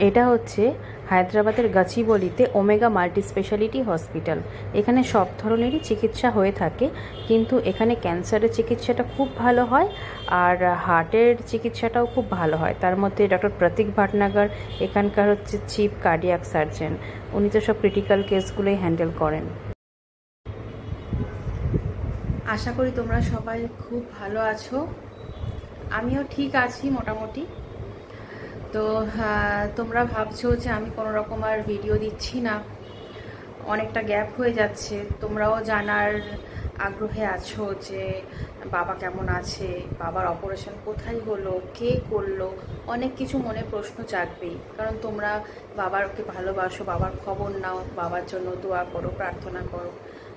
এটা হচ্ছে হায়দ্রাবাদের গাচিবলিতে ওমেগা মাল্টি স্পেশালিটি হসপিটাল। এখানে সব ধরনেরই চিকিৎসা হয়ে থাকে, কিন্তু এখানে ক্যান্সারের চিকিৎসাটা খুব ভালো হয় আর হার্টের চিকিৎসাটাও খুব ভালো হয়। তার মধ্যে ডক্টর প্রতীক ভাটনাগর এখানকার হচ্ছে চিফ কার্ডিয়াক সার্জন। উনি তো সব ক্রিটিক্যাল কেসগুলোই হ্যান্ডেল করেন। আশা করি তোমরা সবাই খুব ভালো আছো, আমিও ঠিক আছি মোটামুটি। তো তোমরা ভাবছো যে আমি কোনো রকম আর ভিডিও দিচ্ছি না, অনেকটা গ্যাপ হয়ে যাচ্ছে। তোমরাও জানার আগ্রহে আছো যে বাবা কেমন আছে, বাবার অপারেশন কোথায় হলো, কে করলো, অনেক কিছু মনে প্রশ্ন জাগবেই। কারণ তোমরা বাবাকে ভালোবাসো, বাবার খবর নাও, বাবার জন্য দোয়া করো, প্রার্থনা করো।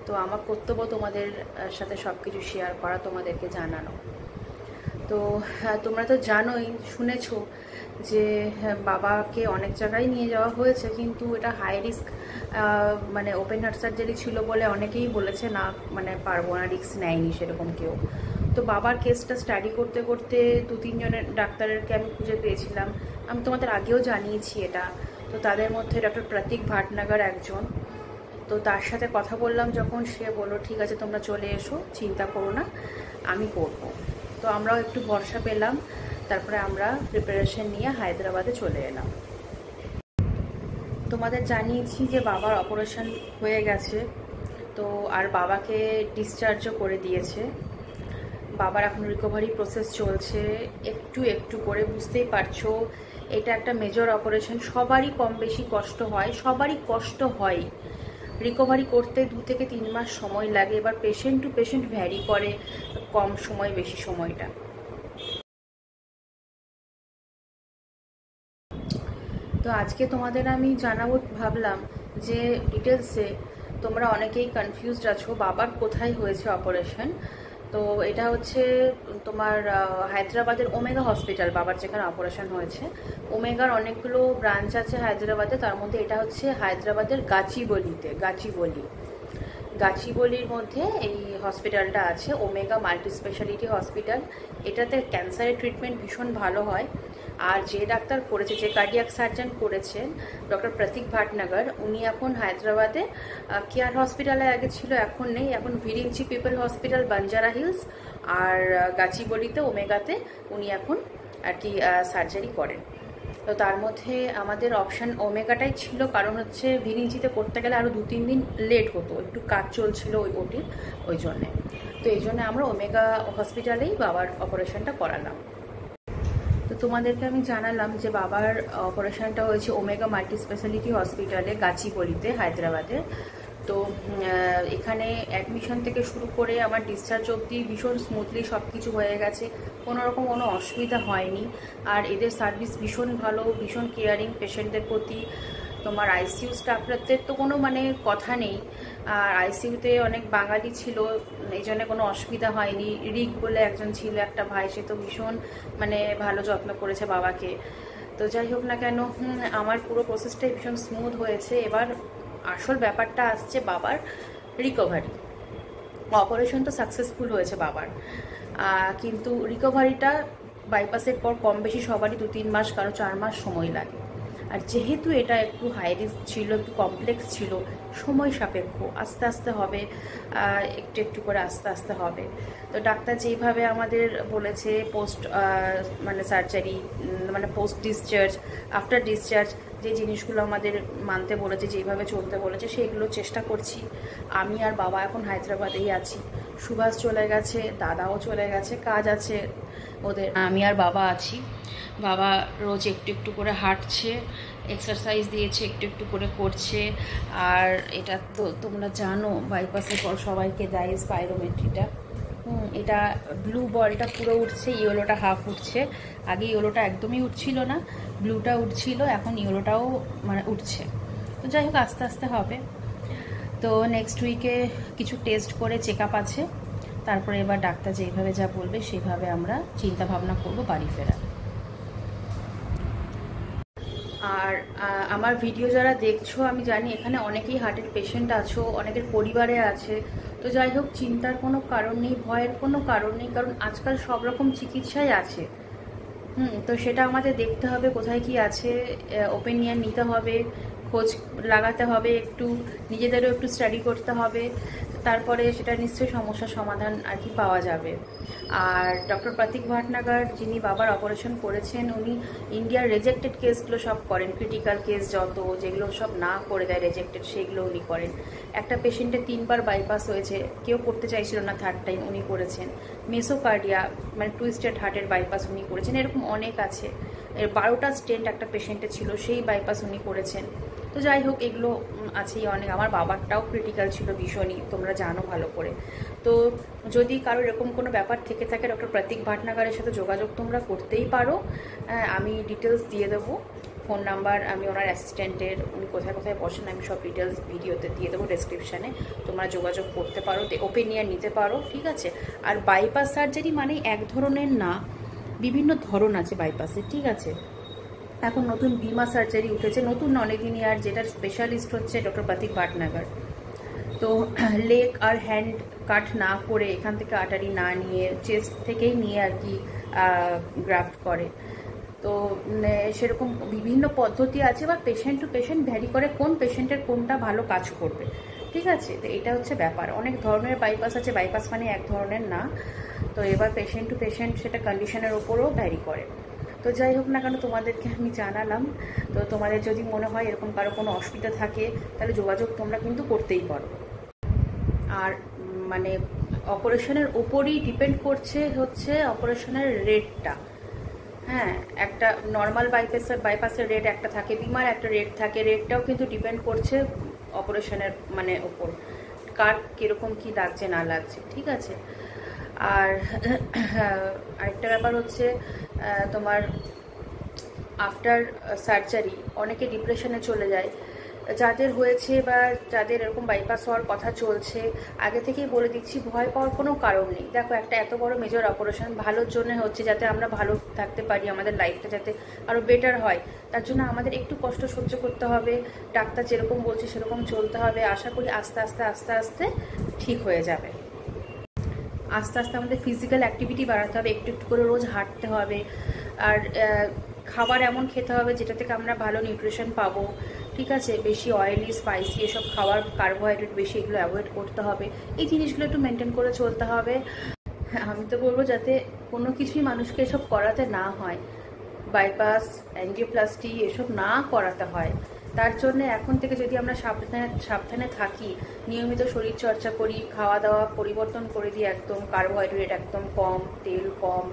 তো আমার কর্তব্য তোমাদের সাথে সব কিছু শেয়ার করা, তোমাদেরকে জানানো। তো তোমরা তো জানোই, শুনেছো যে বাবাকে অনেক জায়গায় নিয়ে যাওয়া হয়েছে, কিন্তু এটা হাই রিস্ক মানে ওপেন হার্ট সার্জারি ছিল বলে অনেকেই বলেছে না, মানে পারবো না, রিস্ক নেয়নি সেরকম কেউ। তো বাবার কেসটা স্টাডি করতে করতে 2-3 জনের ডাক্তারকে আমি খুঁজে পেয়েছিলাম। আমি তোমাদের আগেও জানিয়েছি এটা। তো তাদের মধ্যে ডক্টর প্রতীক ভাটনাগর একজন। তো তার সাথে কথা বললাম যখন, সে বললো ঠিক আছে তোমরা চলে এসো, চিন্তা করো না, আমি করবো। তো আমরাও একটু ভরসা পেলাম, তারপরে আমরা প্রিপারেশন নিয়ে হায়দ্রাবাদে চলে এলাম। তোমাদের জানিয়েছি যে বাবার অপারেশন হয়ে গেছে, তো আর বাবাকে ডিসচার্জও করে দিয়েছে। বাবার এখন রিকভারি প্রসেস চলছে একটু একটু করে। বুঝতেই পারছো এটা একটা মেজর অপারেশন, সবারই কম বেশি কষ্ট হয়, সবারই কষ্ট হয়। রিকভারি করতে 2 থেকে 3 মাস সময় লাগে। এবার পেশেন্ট টু পেশেন্ট ভ্যারি করে, কম সময় বেশি সময়টা। তো আজকে তোমাদের আমি জানাবো ভাবলাম যে ডিটেলসে। তোমরা অনেকেই কনফিউজড আছো বাবার কোথায় হয়েছে অপারেশন। তো এটা হচ্ছে তোমার হায়দ্রাবাদের ওমেগা হসপিটাল, বাবার যেখানে অপারেশন হয়েছে। ওমেগার অনেকগুলো ব্রাঞ্চ আছে হায়দ্রাবাদে, তার মধ্যে এটা হচ্ছে হায়দ্রাবাদের গাচিবলির মধ্যে এই হসপিটালটা আছে, ওমেগা মাল্টি স্পেশালিটি হসপিটাল। এটাতে ক্যান্সারের ট্রিটমেন্ট ভীষণ ভালো হয়। আর যে ডাক্তার করেছে, যে কার্ডিয়াক সার্জন করেছেন ডক্টর প্রতীক ভাটনাগর, উনি এখন হায়দ্রাবাদে কেয়ার হসপিটালে আগে ছিল, এখন নেই, এখন ভিরিঞ্চি পিপল হসপিটাল বাঞ্জারা হিলস আর গাচিবলিতে ওমেগাতে উনি এখন আর কি সার্জারি করেন। তো তার মধ্যে আমাদের অপশান ওমেগাটাই ছিল, কারণ হচ্ছে ভিরিঞ্চিতে করতে গেলে আরও 2-3 দিন লেট হতো, একটু কাজ চলছিল ওটির, ওই জন্যে। তো এই জন্য আমরা ওমেগা হসপিটালেই বাবার অপারেশনটা করালাম। তো তোমাদেরকে আমি জানালাম যে বাবার অপারেশনটা হয়েছে ওমেগা মাল্টি স্পেশালিটি হসপিটালে গাচিবলিতে হায়দ্রাবাদে। তো এখানে অ্যাডমিশন থেকে শুরু করে আমার ডিসচার্জ অবধি ভীষণ স্মুথলি সব কিছু হয়ে গেছে, কোনো রকম কোনো অসুবিধা হয়নি। আর এদের সার্ভিস ভীষণ ভালো, ভীষণ কেয়ারিং পেশেন্টদের প্রতি। তোমার আইসিইউ স্টাফদের তো কোনো মানে কথা নেই। আর আইসিইউতে অনেক বাঙালি ছিল, এই জন্য কোনো অসুবিধা হয়নি। রিক বলে একজন ছিল, একটা ভাই, সে তো ভীষণ মানে ভালো যত্ন করেছে বাবাকে। তো যাই হোক না কেন, আমার পুরো প্রসেসটাই ভীষণ স্মুথ হয়েছে। এবার আসল ব্যাপারটা আসছে বাবার রিকভারি। অপারেশন তো সাকসেসফুল হয়েছে বাবার, কিন্তু রিকভারিটা বাইপাসের পর কম বেশি সবারই 2-3 মাস, কারো 4 মাস সময় লাগে। আর যেহেতু এটা একটু হাই রিস্ক ছিল, একটু কমপ্লেক্স ছিল, সময় সাপেক্ষ, আস্তে আস্তে হবে, একটু একটু করে আস্তে আস্তে হবে। তো ডাক্তার যেইভাবে আমাদের বলেছে পোস্ট মানে সার্জারি মানে পোস্ট ডিসচার্জ, আফটার ডিসচার্জ যে জিনিসগুলো আমাদের মানতে বলেছে, যেইভাবে চলতে বলেছে, সেইগুলো চেষ্টা করছি। আমি আর বাবা এখন হায়দ্রাবাদেই আছি। সুভাষ চলে গেছে, দাদাও চলে গেছে, কাজ আছে ওদের, আমি আর বাবা আছি। বাবা রোজ একটু একটু করে হাঁটছে, এক্সারসাইজ দিয়েছে, একটু একটু করে করছে। আর এটা তো তোমরা জানো বাইপাসের পর সবাইকে দেয় স্পাইরোমেট্রিটা। এটা ব্লু বলটা পুরো উঠছে, ইয়েলোটা হাফ উঠছে। আগে ইয়েলোটা একদমই উঠছিল না, ব্লুটা উঠছিল, এখন ইয়েলোটাও মানে উঠছে। তো যাই হোক আস্তে আস্তে হবে। তো নেক্সট উইকে কিছু টেস্ট করে চেক আপ আছে, তারপরে এবার ডাক্তার যেইভাবে যা বলবে সেইভাবে আমরা চিন্তা ভাবনা করব বাড়ি ফেরা। আর আমার ভিডিও যারা দেখছো, আমি জানি এখানে অনেকেই হার্টের পেশেন্ট আছো, অনেকের পরিবারে আছে। তো যাই হোক চিন্তার কোনো কারণ নেই, ভয়ের কোনো কারণ নেই, কারণ আজকাল সব রকম চিকিৎসাই আছে। তো সেটা আমাদের দেখতে হবে কোথায় কি আছে, ওপিনিয়ন নিতে হবে, খোঁজ লাগাতে হবে, একটু নিজেদেরও একটু স্টাডি করতে হবে, তারপরে সেটা নিশ্চয়ই সমস্যার সমাধান আর কি পাওয়া যাবে। আর ডক্টর প্রতীক ভাটনাগর যিনি বাবার অপারেশন করেছেন, উনি ইন্ডিয়ার রেজেক্টেড কেসগুলো সব করেন, ক্রিটিক্যাল কেস যত যেগুলো সব না করে দেয় রেজেক্টেড, সেগুলো উনি করেন। একটা পেশেন্টের 3বার বাইপাস হয়েছে, কেউ করতে চাইছিল না, 3rd টাইম উনি করেছেন। মেসোকার্ডিয়া মানে টুইস্টেড হার্টের বাইপাস উনি করেছেন। এরকম অনেক আছে। 12টা স্টেন্ট একটা পেশেন্টের ছিল, সেই বাইপাস উনি করেছেন। তো যাই হোক, এগুলো আছেই অনেক। আমার বাবারটাও ক্রিটিক্যাল ছিল ভীষণই, তোমরা জানো ভালো করে। তো যদি কারো এরকম কোনো ব্যাপার থেকে থাকে, ডক্টর প্রতীক ভাটনাগরের সাথে যোগাযোগ তোমরা করতেই পারো। আমি ডিটেলস দিয়ে দেবো, ফোন নাম্বার, আমি ওনার অ্যাসিস্ট্যান্টের, উনি কোথায় কোথায় বসেন আমি সব ডিটেলস ভিডিওতে দিয়ে দেবো ডেসক্রিপশানে। তোমরা যোগাযোগ করতে পারো, ওপিনিয়ন নিতে পারো, ঠিক আছে। আর বাইপাস সার্জারি মানে এক ধরনের না, বিভিন্ন ধরন আছে বাইপাসের, ঠিক আছে। এখন নতুন বিমা সার্জারি উঠেছে, নতুন অনেকদিনই, আর যেটার স্পেশালিস্ট হচ্ছে ডক্টর প্রতীক ভাটনাগর। তো লেগ আর হ্যান্ড কাট না করে, এখান থেকে আর্টারি না নিয়ে, চেস্ট থেকেই নিয়ে আর কি গ্রাফট করে। তো সেরকম বিভিন্ন পদ্ধতি আছে, বা পেশেন্ট টু পেশেন্ট ভ্যারি করে কোন পেশেন্টের কোনটা ভালো কাজ করবে, ঠিক আছে। তো এটা হচ্ছে ব্যাপার। অনেক ধরনের বাইপাস আছে, বাইপাস মানে এক ধরনের না। তো এবার পেশেন্ট টু পেশেন্ট সেটা কন্ডিশনের ওপরও ভ্যারি করে। তো যাই হোক না কেন, তোমাদেরকে আমি জানালাম। তো তোমাদের যদি মনে হয় এরকম কারো কোনো অসুবিধা থাকে, তাহলে যোগাযোগ তোমরা কিন্তু করতেই পারো। আর মানে অপারেশনের ওপরই ডিপেন্ড করছে হচ্ছে অপারেশনের রেটটা। হ্যাঁ, একটা নর্মাল বাইপাসের রেট একটা থাকে, বিমার একটা রেট থাকে। রেটটাও কিন্তু ডিপেন্ড করছে অপারেশনের মানে ওপর, কার কীরকম কী লাগছে না লাগছে, ঠিক আছে। আর আরেকটা ব্যাপার হচ্ছে তোমার আফটার সার্জারি অনেকে ডিপ্রেশনে চলে যায়, যাদের হয়েছে বা যাদের এরকম বাইপাস হওয়ার কথা চলছে। আগে থেকেই বলে দিচ্ছি, ভয় পাওয়ার কোনো কারণ নেই। দেখো, একটা এত বড় মেজর অপারেশন ভালোর জন্য হচ্ছে, যাতে আমরা ভালো থাকতে পারি, আমাদের লাইফটা যাতে আরও বেটার হয়। তার জন্য আমাদের একটু কষ্ট সহ্য করতে হবে, ডাক্তার যেরকম বলছে সেরকম চলতে হবে। আশা করি আস্তে আস্তে আস্তে আস্তে ঠিক হয়ে যাবে। আস্তে আস্তে আমাদের ফিজিক্যাল অ্যাক্টিভিটি বাড়াতে হবে, একটু একটু করে রোজ হাঁটতে হবে। আর খাবার এমন খেতে হবে যেটা থেকে আমরা ভালো নিউট্রিশন পাবো, ঠিক আছে। বেশি অয়েলি স্পাইসি এসব খাবার, কার্বোহাইড্রেট বেশি, এগুলো অ্যাভয়েড করতে হবে। এই জিনিসগুলো একটু মেনটেন করে চলতে হবে। আমি তো বলবো যাতে কোনো কিছুই মানুষকে এসব করাতে না হয়, বাইপাস, অ্যাঞ্জিওপ্লাস্টি এসব না করাতে হয়। তার জন্য এখন থেকে যদি আমরা সাবধানে থাকি, নিয়মিত শরীরচর্চা করি, খাওয়া দাওয়া পরিবর্তন করে দিই, একদম কার্বোহাইড্রেট একদম কম, তেল কম,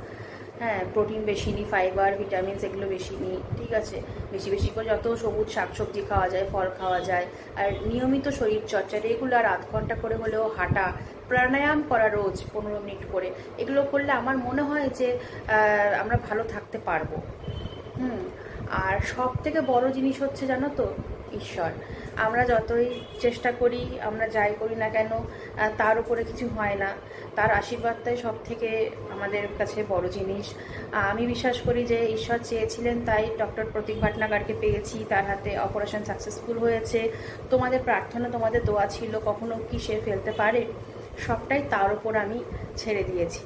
হ্যাঁ, প্রোটিন বেশি নিই, ফাইবার ভিটামিনস এগুলো বেশি নিই, ঠিক আছে। বেশি বেশি করে যত সবুজ শাকসবজি খাওয়া যায়, ফল খাওয়া যায়। আর নিয়মিত শরীরচর্চা, রেগুলার আধ ঘন্টা করে হলেও হাঁটা, প্রাণায়াম করা রোজ 15 মিনিট করে, এগুলো করলে আমার মনে হয় যে আমরা ভালো থাকতে পারবো। আর সব থেকে বড় জিনিস হচ্ছে, জানো তো, ঈশ্বর। আমরা যতই চেষ্টা করি, আমরা যাই করি না কেন, তার উপরে কিছু হয় না। তার আশীর্বাদটাই সব থেকে আমাদের কাছে বড় জিনিস। আমি বিশ্বাস করি যে ঈশ্বর চেয়েছিলেন, তাই ডক্টর প্রতীক ভাটনাগরকে পেয়েছি, তার হাতে অপারেশন সাকসেসফুল হয়েছে। তোমাদের প্রার্থনা, তোমাদের দোয়া ছিল, কখনো কি সে ফেলতে পারে? সবটাই তার উপর আমি ছেড়ে দিয়েছি।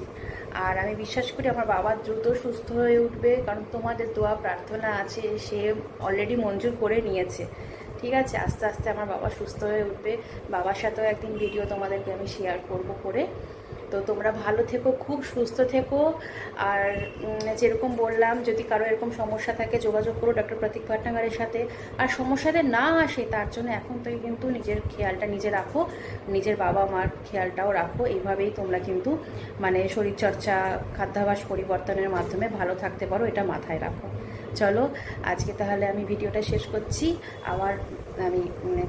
আর আমি বিশ্বাস করি আমার বাবা দ্রুত সুস্থ হয়ে উঠবে, কারণ তোমাদের দোয়া প্রার্থনা আছে, সে অলরেডি মঞ্জুর করে নিয়েছে, ঠিক আছে। আস্তে আস্তে আমার বাবা সুস্থ হয়ে উঠবে। বাবার সাথেও একদিন ভিডিও তোমাদেরকে আমি শেয়ার করব করে। তো তোমরা ভালো থেকো, খুব সুস্থ থেকো। আর যেরকম বললাম, যদি কারো এরকম সমস্যা থাকে যোগাযোগ করো ডক্টর প্রতীক ভাটনাগরের সাথে। আর সমস্যাতে না আসে তার জন্য এখন থেকে কিন্তু নিজের খেয়ালটা নিজে রাখো, নিজের বাবা মার খেয়ালটাও রাখো। এইভাবেই তোমরা কিন্তু মানে শরীরচর্চা, খাদ্যাভ্যাস পরিবর্তনের মাধ্যমে ভালো থাকতে পারো, এটা মাথায় রাখো। চলো আজকে তাহলে আমি ভিডিওটা শেষ করছি। আবার আমি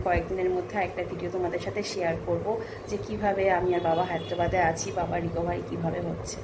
কয়েকদিনের মধ্যে একটা ভিডিও তোমাদের সাথে শেয়ার করব যে কিভাবে আমি আর বাবা হায়দ্রাবাদে আছি, বাবা রিকভারি কিভাবে হচ্ছে।